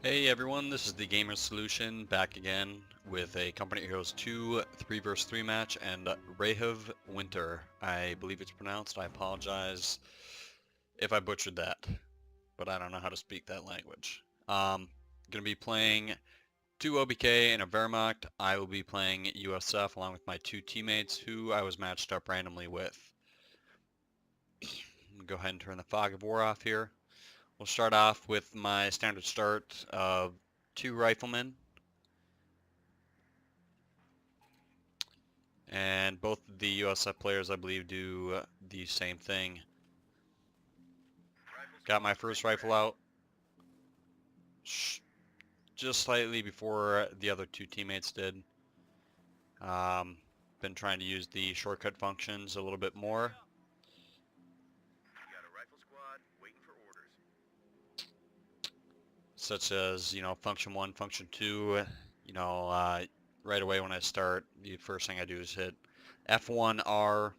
Hey everyone, this is the Gamer Solution back again with a Company Heroes 2 3 vs 3 match and Rahiv Winter. I believe it's pronounced. I apologize if I butchered that, but I don't know how to speak that language. Gonna be playing 2 OBK and a Wehrmacht. I will be playing USF along with my 2 teammates who I was matched up randomly with. Go ahead and turn the fog of war off here. We'll start off with my standard start of 2 riflemen. And both the USF players, I believe, do the same thing. Got my first rifle out just slightly before the other 2 teammates did. Been trying to use the shortcut functions a little bit more. Such as, function 1, function 2, right away when I start, the first thing I do is hit F1R,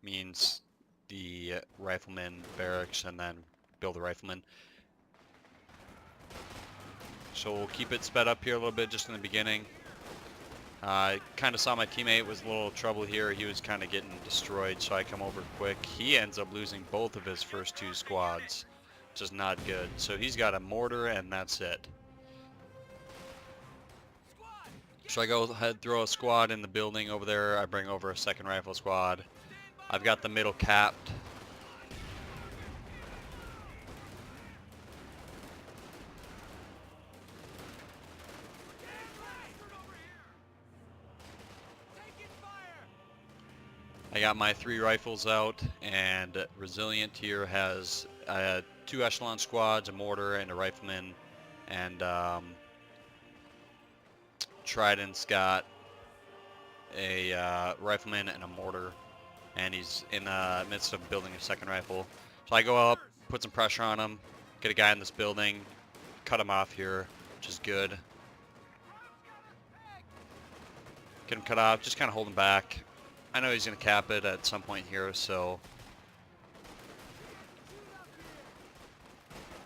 means the rifleman barracks, and then build the rifleman. So we'll keep it sped up here a little bit just in the beginning. I kind of saw my teammate was a little trouble here. He was kind of getting destroyed, so I come over quick. He ends up losing both of his first 2 squads, which is not good. So he's got a mortar, and that's it. So I go ahead, throw a squad in the building over there. I bring over a second rifle squad. I've got the middle capped. I got my 3 rifles out, and Resilient here has 2 echelon squads, a mortar, and a rifleman, and Trident's got a rifleman and a mortar, and he's in the midst of building a second rifle. So I go up, put some pressure on him, get a guy in this building, cut him off here, which is good. Get him cut off, just kind of hold him back. I know he's going to cap it at some point here, so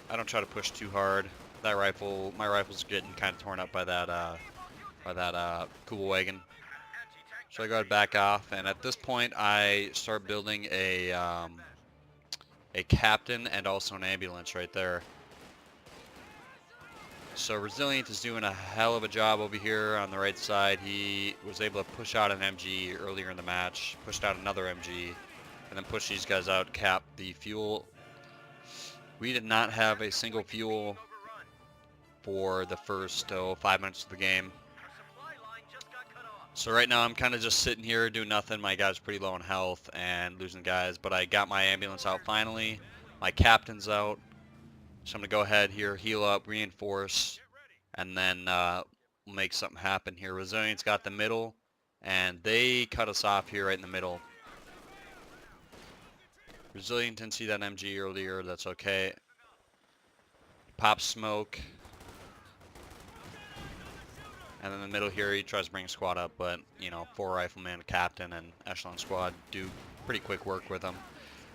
I don't try to push too hard. That rifle, my rifle's getting kind of torn up by that Kubel wagon. So I go ahead back off, and at this point I start building a captain and also an ambulance right there. So Resilient is doing a hell of a job over here on the right side. He was able to push out an MG earlier in the match, pushed out another MG, and then pushed these guys out, cap the fuel. We did not have a single fuel for the first 5 minutes of the game. So right now I'm kind of just sitting here doing nothing. My guy's pretty low in health and losing guys, but I got my ambulance out finally. My captain's out. So I'm going to go ahead here, heal up, reinforce, and then make something happen here. Resilient's got the middle, and they cut us off here right in the middle. Resilient didn't see that MG earlier, that's okay. Pop smoke. And in the middle here, he tries to bring a squad up, but, 4 riflemen, a captain, and echelon squad do pretty quick work with them.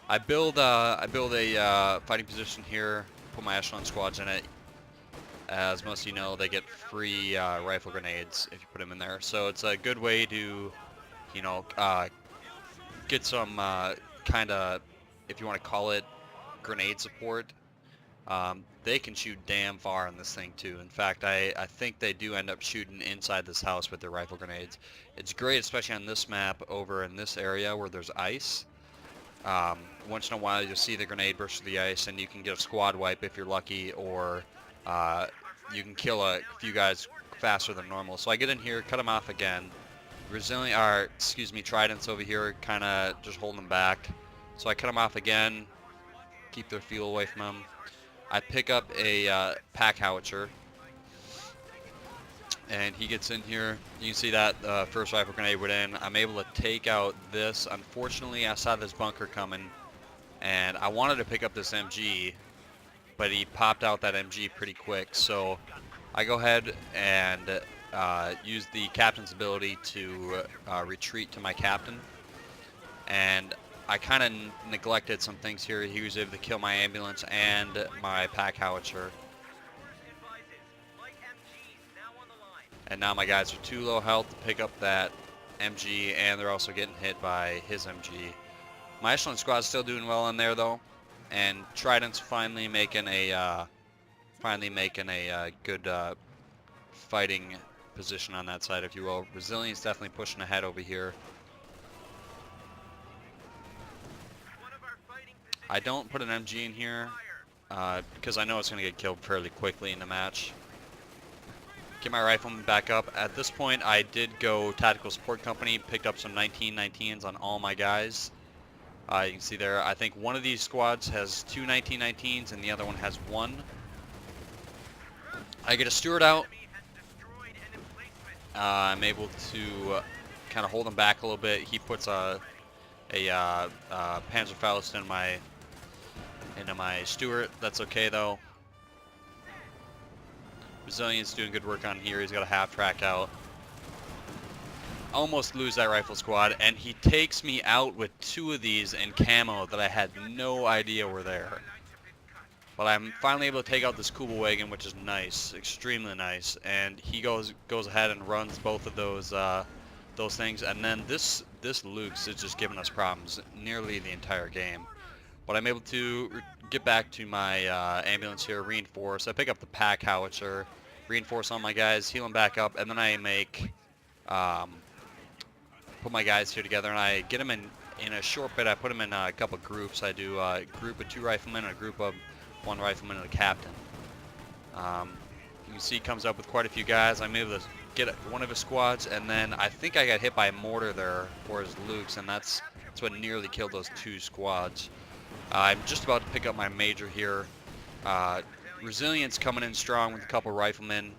I build a fighting position here, put my echelon squads in it. As most of you know, they get free rifle grenades if you put them in there. So it's a good way to, get some kind of, if you want to call it, grenade support. They can shoot damn far on this thing too. In fact, I think they do end up shooting inside this house with their rifle grenades. It's great, especially on this map over in this area where there's ice. Once in a while you'll see the grenade burst through the ice, and you can get a squad wipe if you're lucky, or you can kill a few guys faster than normal. So I get in here, cut them off again. Trident's over here, kind of just holding them back. So I cut them off again, keep their fuel away from them. I pick up a pack howitzer, and he gets in here. You can see that first rifle grenade went in. I'm able to take out this. Unfortunately, I saw this bunker coming, and I wanted to pick up this MG, but he popped out that MG pretty quick. So I go ahead and use the captain's ability to retreat to my captain, and I kind of neglected some things here. He was able to kill my ambulance and my pack howitzer. And now my guys are too low health to pick up that MG, and they're also getting hit by his MG. My echelon squad's still doing well in there though, and Trident's finally making a good fighting position on that side, if you will. Resilient's definitely pushing ahead over here. I don't put an MG in here because I know it's going to get killed fairly quickly in the match. Get my rifleman back up. At this point, I did go Tactical Support Company, picked up some 1919s on all my guys. You can see there, I think one of these squads has 2 1919s and the other one has 1. I get a steward out. I'm able to kind of hold him back a little bit. He puts a Panzerfaust into my steward. That's okay though. Resilient's doing good work on here. He's got a half track out. Almost lose that rifle squad, and he takes me out with 2 of these in camo that I had no idea were there. But I'm finally able to take out this Kubelwagen, which is nice, extremely nice. And he goes ahead and runs both of those things. And then this Luke's is just giving us problems nearly the entire game. But I'm able to get back to my ambulance here, reinforce. I pick up the pack howitzer, reinforce on my guys, heal them back up, and then I make put my guys here together, and I get them in a short bit. I put them in a couple groups. I do a group of 2 riflemen and a group of 1 rifleman and a captain. You can see he comes up with quite a few guys. I'm able to get one of his squads, and then I think I got hit by a mortar there for his Lukes, and that's what nearly killed those 2 squads. I'm just about to pick up my major here. Resilient's coming in strong with a couple riflemen,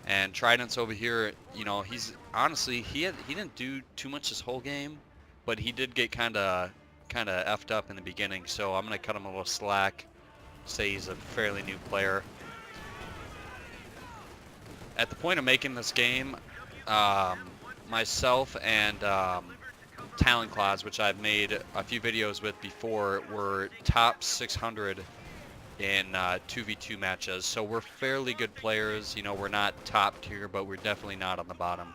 and Trident's over here. You know, he's honestly he didn't do too much this whole game, but he did get kind of effed up in the beginning. So I'm gonna cut him a little slack. Say he's a fairly new player. At the point of making this game, myself and Talent Class, which I've made a few videos with before, were top 600 in 2v2 matches. So we're fairly good players. You know, we're not top tier, but we're definitely not on the bottom.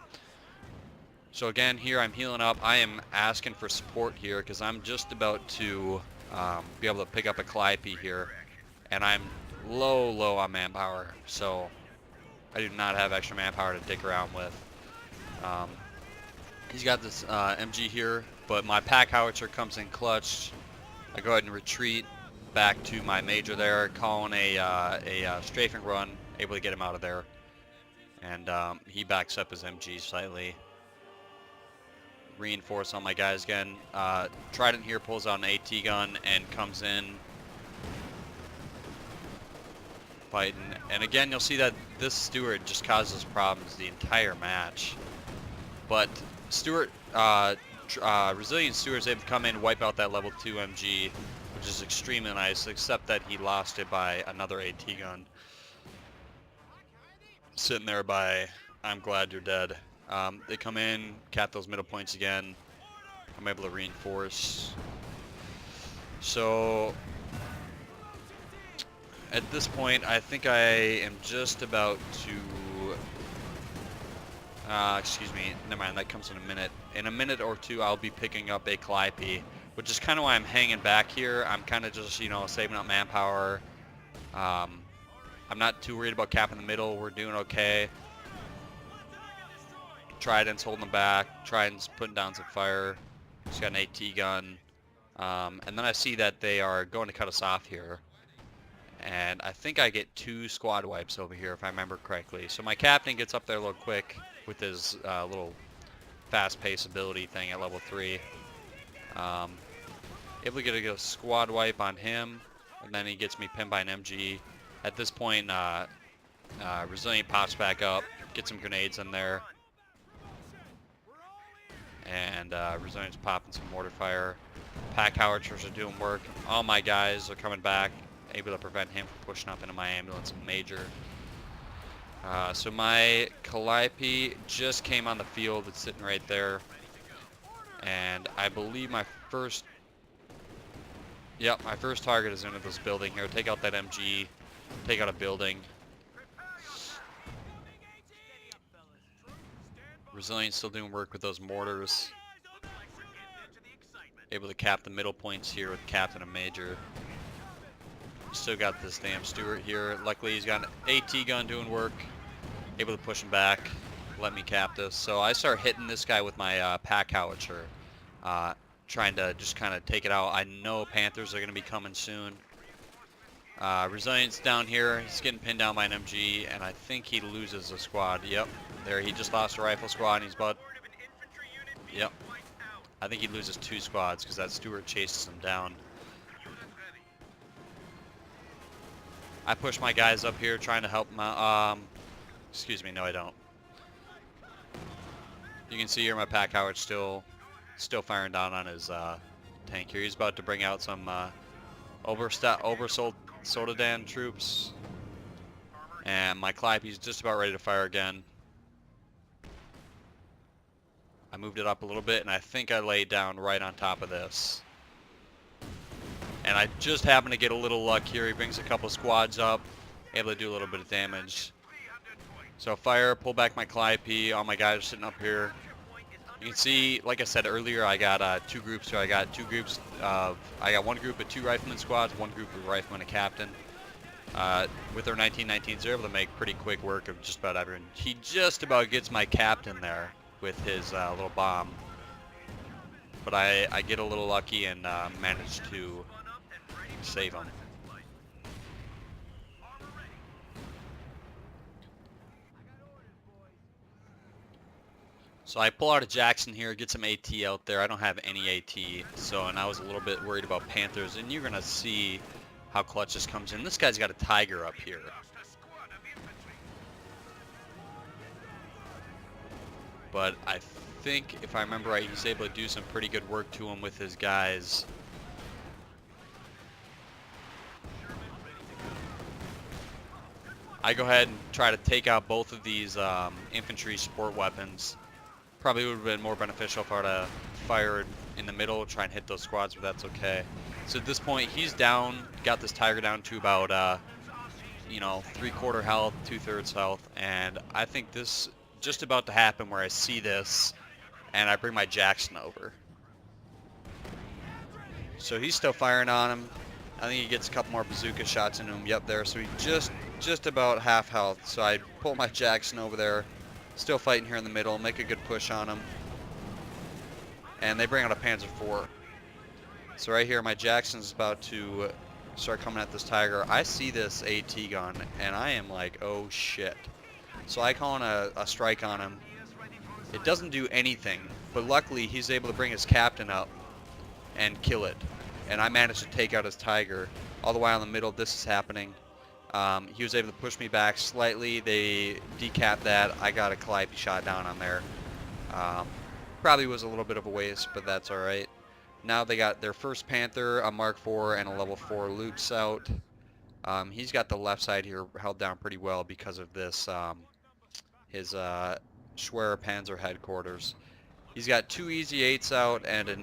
So again, here I'm healing up. I am asking for support here because I'm just about to be able to pick up a Calliope here, and I'm low on manpower. So I do not have extra manpower to dick around with. He's got this MG here, but my pack howitzer comes in clutch. I go ahead and retreat back to my major there, calling a strafing run, able to get him out of there. And he backs up his MG slightly. Reinforce on my guys again. Trident here pulls out an AT gun and comes in fighting. And again, you'll see that this steward just causes problems the entire match. But Resilient Steward's able to come in, wipe out that level 2 MG, which is extremely nice, except that he lost it by another AT gun. Sitting there by, I'm glad you're dead. They come in, cap those middle points again. I'm able to reinforce. So at this point, I think I am just about to excuse me, never mind, that comes in a minute. In a minute or 2, I'll be picking up a Calliope, which is kind of why I'm hanging back here. I'm kind of just, you know, saving up manpower. I'm not too worried about capping the middle. We're doing okay. Trident's holding them back. Trident's putting down some fire. He's got an AT gun. And then I see that they are going to cut us off here. And I think I get 2 squad wipes over here, if I remember correctly. So my captain gets up there a little quick with his little fast-paced ability thing at level 3. If we get a squad wipe on him, and then he gets me pinned by an MG. At this point, Resilient pops back up, gets some grenades in there. And Resilient's popping some mortar fire. Pack howitzers are doing work. All my guys are coming back, able to prevent him from pushing up into my ambulance and major. So my Calliope just came on the field. It's sitting right there. And I believe my first target is into this building here. Take out that MG. Take out a building. Resilient still doing work with those mortars. Able to cap the middle points here with Captain and Major. Still got this damn Stuart here. Luckily he's got an AT gun doing work. Able to push him back. Let me cap this. So I start hitting this guy with my pack howitzer. Trying to just kind of take it out. I know Panthers are going to be coming soon. Resilient's down here. He's getting pinned down by an MG, and I think he loses a squad. Yep, there he just lost a rifle squad, and he's about... Yep. I think he loses 2 squads because that Stuart chases him down. I push my guys up here trying to help my... excuse me, no I don't. You can see here my pack howitz still firing down on his tank here. He's about to bring out some Sodadan troops. And my Calliope's just about ready to fire again. I moved it up a little bit, and I think I laid down right on top of this. And I just happened to get a little luck here. He brings a couple squads up, able to do a little bit of damage. So fire, pull back my Calliope. All my guys are sitting up here. You can see, like I said earlier, I got 2 groups here. I got 2 groups of, I got 1 group of 2 rifleman squads, 1 group of rifleman and captain. With our 1919s, they're able to make pretty quick work of just about everyone. He just about gets my captain there with his little bomb. But I get a little lucky and manage to save him. So I pull out a Jackson here, get some AT out there. I don't have any AT, and I was a little bit worried about Panthers, and you're going to see how clutch this comes in. This guy's got a Tiger up here. But I think, if I remember right, he's able to do some pretty good work to him with his guys. I go ahead and try to take out both of these infantry support weapons. Probably would have been more beneficial if I would have fired in the middle, try and hit those squads, but that's okay. So at this point, he's down, got this Tiger down to about, you know, 3/4 health, 2/3 health, and I think this just about to happen where I see this, and I bring my Jackson over. So he's still firing on him. I think he gets a couple more bazooka shots into him. Yep, there. So he just about half health. So I pull my Jackson over there. Still fighting here in the middle. Make a good push on him. And they bring out a Panzer IV. So right here, my Jackson's about to start coming at this Tiger. I see this AT gun, and I am like, oh shit. So I call in a strike on him. It doesn't do anything, but luckily he's able to bring his captain up and kill it. And I managed to take out his Tiger. All the while in the middle, this is happening. He was able to push me back slightly. They decapped that. I got a Calliope shot down on there. Probably was a little bit of a waste, but that's alright. Now they got their first Panther, a Mark IV, and a level 4 Luke's out. He's got the left side here held down pretty well because of this, his Schwerer Panzer headquarters. He's got 2 Easy 8s out and an,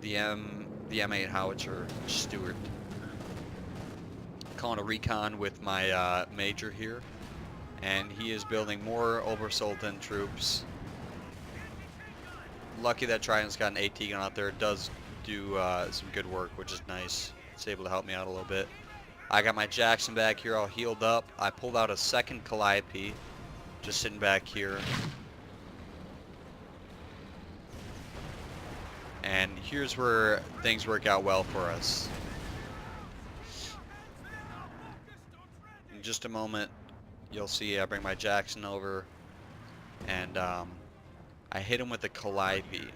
the M8 Howitzer Stuart. Calling a recon with my Major here, and he is building more Obersultan troops. Lucky that Trident's got an AT gun out there. It does do some good work, which is nice. It's able to help me out a little bit. I got my Jackson back here all healed up. I pulled out a second Calliope, just sitting back here. And here's where things work out well for us. In just a moment, you'll see I bring my Jackson over, and I hit him with a Calliope.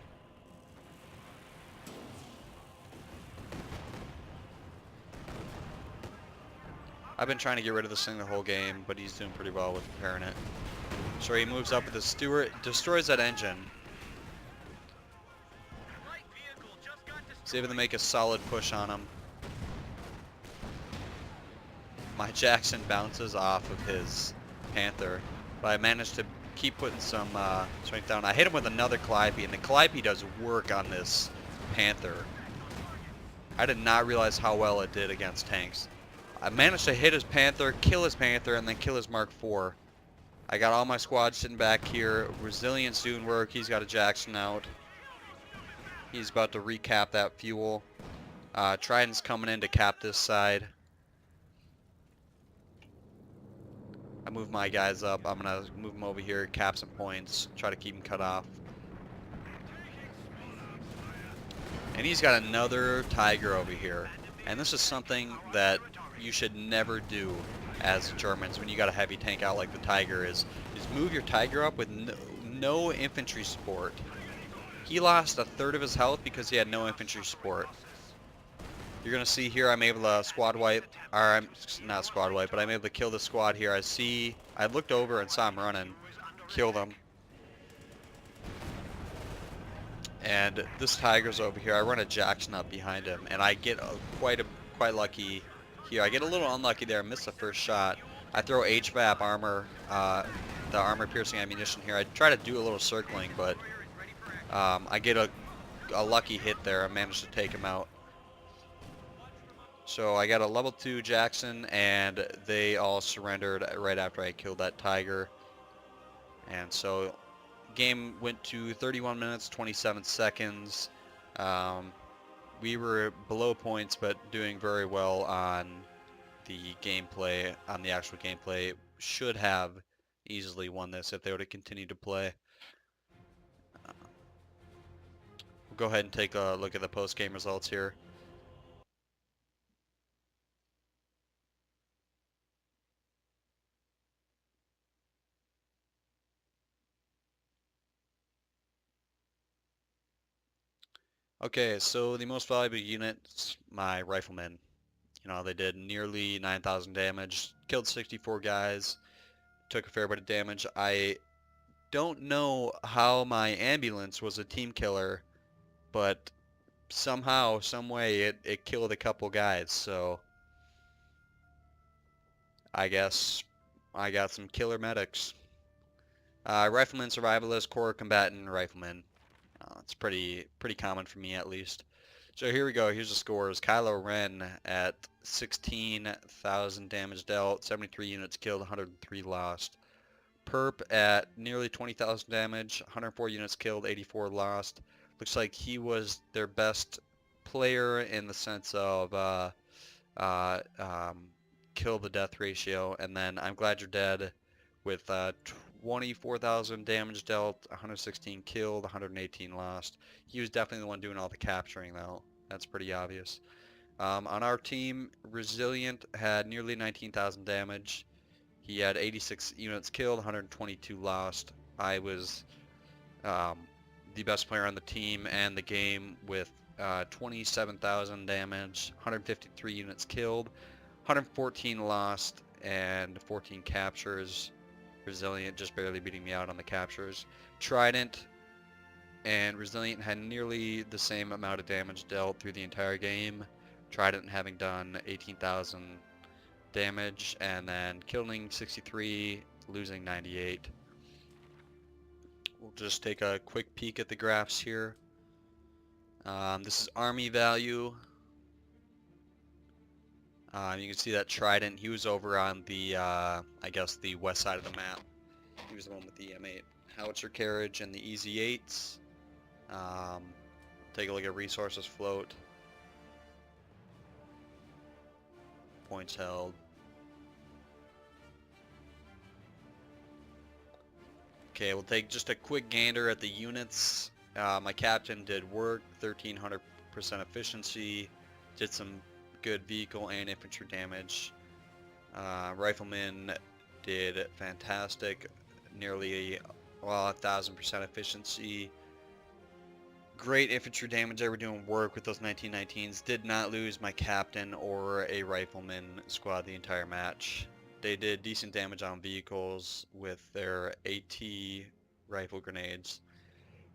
I've been trying to get rid of this thing the whole game, but he's doing pretty well with repairing it. So he moves up with the Stuart, destroys that engine. He's able to make a solid push on him. My Jackson bounces off of his Panther, but I managed to keep putting some strength down. I hit him with another Calliope, and the Calliope does work on this Panther. I did not realize how well it did against tanks. I managed to hit his Panther, kill his Panther, and then kill his Mark IV. I got all my squad sitting back here. Resilient's doing work. He's got a Jackson out. He's about to recap that fuel. Trident's coming in to cap this side. I move my guys up. I'm going to move them over here, cap some points, try to keep them cut off. And he's got another Tiger over here. And this is something that you should never do as Germans when you got a heavy tank out like the Tiger is move your Tiger up with no infantry support. He lost a third of his health because he had no infantry support. You're going to see here I'm able to squad wipe, or I'm not squad wipe, but I'm able to kill the squad here. I looked over and saw him running, killed him. And this Tiger's over here. I run a Jackson up behind him, and I get quite lucky here. I get a little unlucky there. I miss the first shot. I throw HVAP armor, the armor-piercing ammunition here. I try to do a little circling, but I get a lucky hit there. I managed to take him out. So I got a level 2 Jackson, and they all surrendered right after I killed that Tiger. And so game went to 31 minutes 27 seconds. We were below points, but doing very well on the gameplay. On the actual gameplay, should have easily won this if they would have continued to play. We'll go ahead and take a look at the post-game results here. Okay, so the most valuable units, my riflemen. You know, they did nearly 9,000 damage, killed 64 guys, took a fair bit of damage. I don't know how my ambulance was a team killer, but somehow, some way, it killed a couple guys, so I guess I got some killer medics. Rifleman, survivalist, corps combatant, rifleman. It's pretty common for me at least. So here we go. Here's the scores. Kylo Ren at 16,000 damage dealt, 73 units killed, 103 lost. Perp at nearly 20,000 damage, 104 units killed, 84 lost. Looks like he was their best player in the sense of kill to death ratio. And then I'm Glad You're Dead with 24,000 damage dealt, 116 killed, 118 lost. He was definitely the one doing all the capturing though. That's pretty obvious. On our team, Resilient had nearly 19,000 damage. He had 86 units killed, 122 lost. I was the best player on the team and the game with 27,000 damage, 153 units killed, 114 lost, and 14 captures. Resilient just barely beating me out on the captures. Trident and Resilient had nearly the same amount of damage dealt through the entire game. Trident having done 18,000 damage, and then killing 63, losing 98. We'll just take a quick peek at the graphs here. This is army value. You can see that Trident, he was over on the, I guess, the west side of the map. He was the one with the M8 howitzer carriage and the EZ8s. Take a look at resources float. Points held. Okay, we'll take just a quick gander at the units. My captain did work, 1,300% efficiency, did some good vehicle and infantry damage. Rifleman did fantastic, nearly 1,000% efficiency. Great infantry damage. They were doing work with those 1919s. Did not lose my captain or a rifleman squad the entire match. They did decent damage on vehicles with their AT rifle grenades.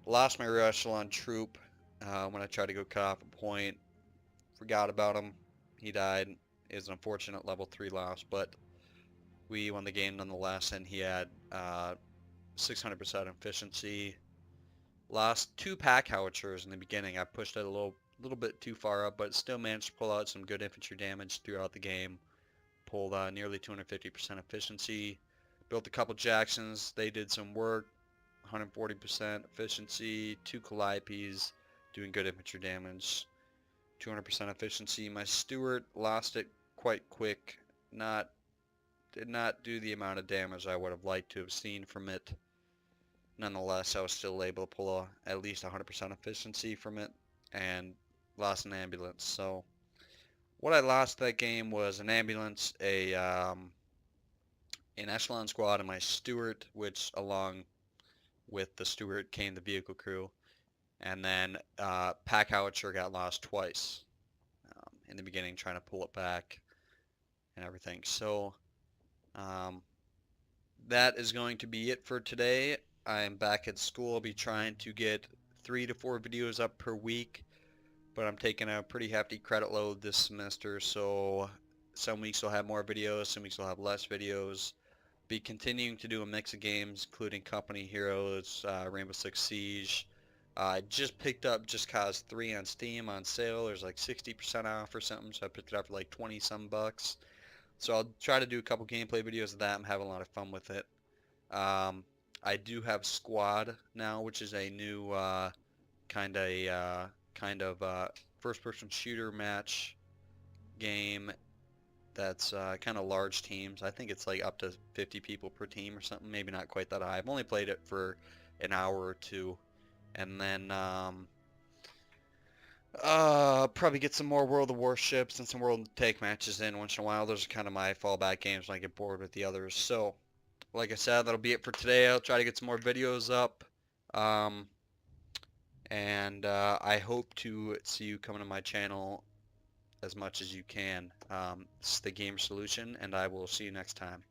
Lost my rear echelon troop when I tried to go cut off a point. Forgot about him. He died. It was an unfortunate level 3 loss, but we won the game nonetheless, and he had 600% efficiency. Lost 2 pack howitzers in the beginning. I pushed it a little bit too far up, but still managed to pull out some good infantry damage throughout the game. Pulled nearly 250% efficiency. Built a couple Jacksons. They did some work. 140% efficiency. 2 Calliopes doing good infantry damage. 200% efficiency. My Stuart lost it quite quick. Did not do the amount of damage I would have liked to have seen from it. Nonetheless, I was still able to pull at least 100% efficiency from it and lost an ambulance. So what I lost that game was an ambulance, an echelon squad, and my Stuart, which along with the Stuart came the vehicle crew, and then pack howitzer got lost twice in the beginning, trying to pull it back and everything. So that is going to be it for today. I'm back at school. I'll be trying to get 3 to 4 videos up per week, but I'm taking a pretty hefty credit load this semester, so some weeks will have more videos, some weeks will have less videos. Be continuing to do a mix of games, including Company Heroes, Rainbow Six Siege. I just picked up Just Cause 3 on Steam on sale. There's like 60% off or something, so I picked it up for like 20 some bucks. So I'll try to do a couple gameplay videos of that. I'm having a lot of fun with it. I do have Squad now, which is a new kind of first-person shooter match game that's kind of large teams. I think it's like up to 50 people per team or something. Maybe not quite that high. I've only played it for an hour or two, and then probably get some more World of Warships and some World Tank matches in once in a while. Those are kind of my fallback games when I get bored with the others. So, like I said, that'll be it for today. I'll try to get some more videos up. I hope to see you coming to my channel as much as you can. This is the Gamer Solution, and I will see you next time.